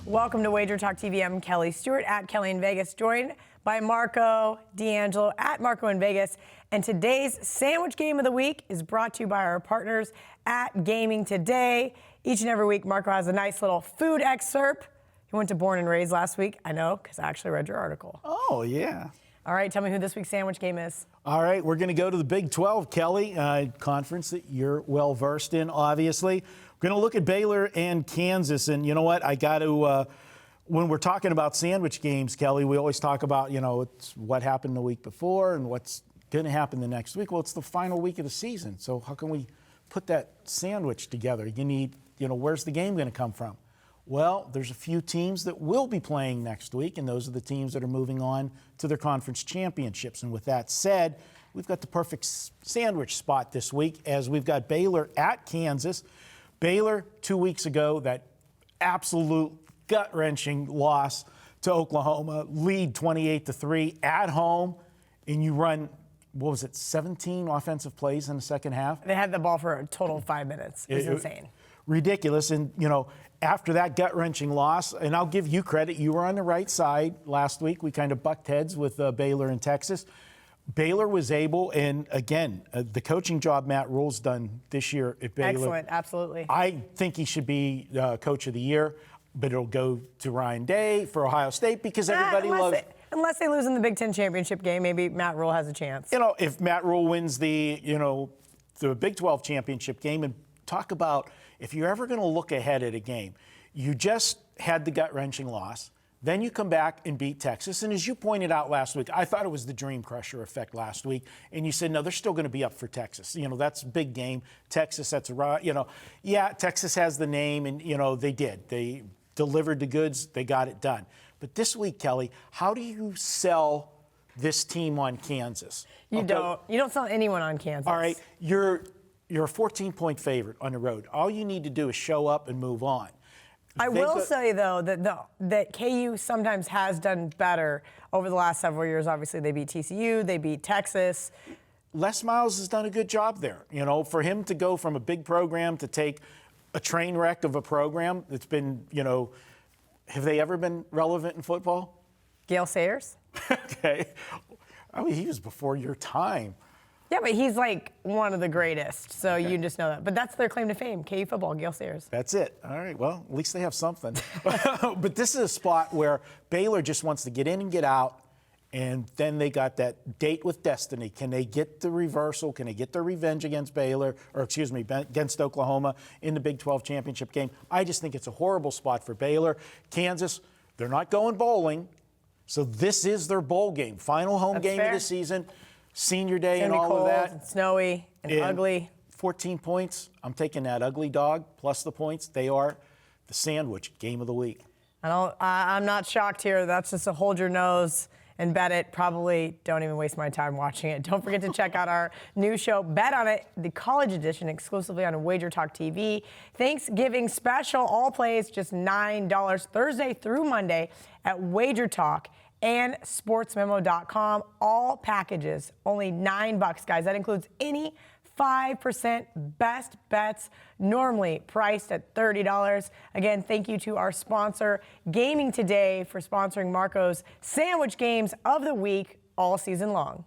Welcome to WagerTalk TV. I'm Kelly Stewart at Kelly in Vegas, joined by Marco D'Angelo at Marco in Vegas. And today's sandwich game of the week is brought to you by our partners at Gaming Today. Each and every week, Marco has a nice little food excerpt. He went to Born and Raised last week. I know, because I actually read your article. Oh, yeah. All right, tell me who this week's sandwich game is. All right, we're going to go to the Big 12, Kelly, conference that you're well versed in, obviously. We're going to look at Baylor and Kansas. And you know what? I got to, when we're talking about sandwich games, Kelly, we always talk about, it's what happened the week before and what's going to happen the next week. Well, it's the final week of the season. So how can we put that sandwich together? You need, where's the game going to come from? Well, there's a few teams that will be playing next week, and those are the teams that are moving on to their conference championships. And with that said, we've got the perfect sandwich spot this week as we've got Baylor at Kansas. Baylor, 2 weeks ago, that absolute gut-wrenching loss to Oklahoma, lead 28-3 at home, and you run, 17 offensive plays in the second half? They had the ball for a total of 5 minutes. It was insane. Ridiculous. And, after that gut-wrenching loss, and I'll give you credit, you were on the right side last week. We kind of bucked heads with Baylor and Texas. Baylor was able, and again, the coaching job Matt Rule's done this year at Baylor. Excellent, absolutely. I think he should be Coach of the Year, but it'll go to Ryan Day for Ohio State because everybody loves it. Unless they lose in the Big Ten championship game, maybe Matt Rule has a chance. If Matt Rule wins the Big 12 championship game, and talk about if you're ever going to look ahead at a game, you just had the gut-wrenching loss. Then you come back and beat Texas. And as you pointed out last week, I thought it was the dream crusher effect last week. And you said, no, they're still going to be up for Texas. That's a big game. Texas, that's yeah, Texas has the name, and, they did. They delivered the goods. They got it done. But this week, Kelly, how do you sell this team on Kansas? You don't sell anyone on Kansas. All right. You're a 14-point favorite on the road. All you need to do is show up and move on. I will say, though, that KU sometimes has done better over the last several years. Obviously, they beat TCU, they beat Texas. Les Miles has done a good job there. For him to go from a big program to take a train wreck of a program that's been, have they ever been relevant in football? Gale Sayers? Okay. I mean, he was before your time. Yeah, but he's like one of the greatest, so okay. You just know that. But that's their claim to fame, KU football, Gale Sayers. That's it. All right, well, at least they have something. But this is a spot where Baylor just wants to get in and get out, and then they got that date with destiny. Can they get the reversal? Can they get their revenge against against Oklahoma in the Big 12 championship game? I just think it's a horrible spot for Baylor. Kansas, they're not going bowling, so this is their bowl game, final home game of the season. Senior day and all of that. And snowy and ugly. 14 points. I'm taking that ugly dog plus the points. They are the sandwich game of the week. I'm not shocked here. That's just a hold your nose and bet it. Probably don't even waste my time watching it. Don't forget to check out our new show, Bet on It, the college edition, exclusively on WagerTalk TV. Thanksgiving special, all plays just $9 Thursday through Monday at WagerTalk and sportsmemo.com. All packages, only $9, guys. That includes any 5% best bets, normally priced at $30. Again, thank you to our sponsor, Gaming Today, for sponsoring Marco's Sandwich Games of the Week all season long.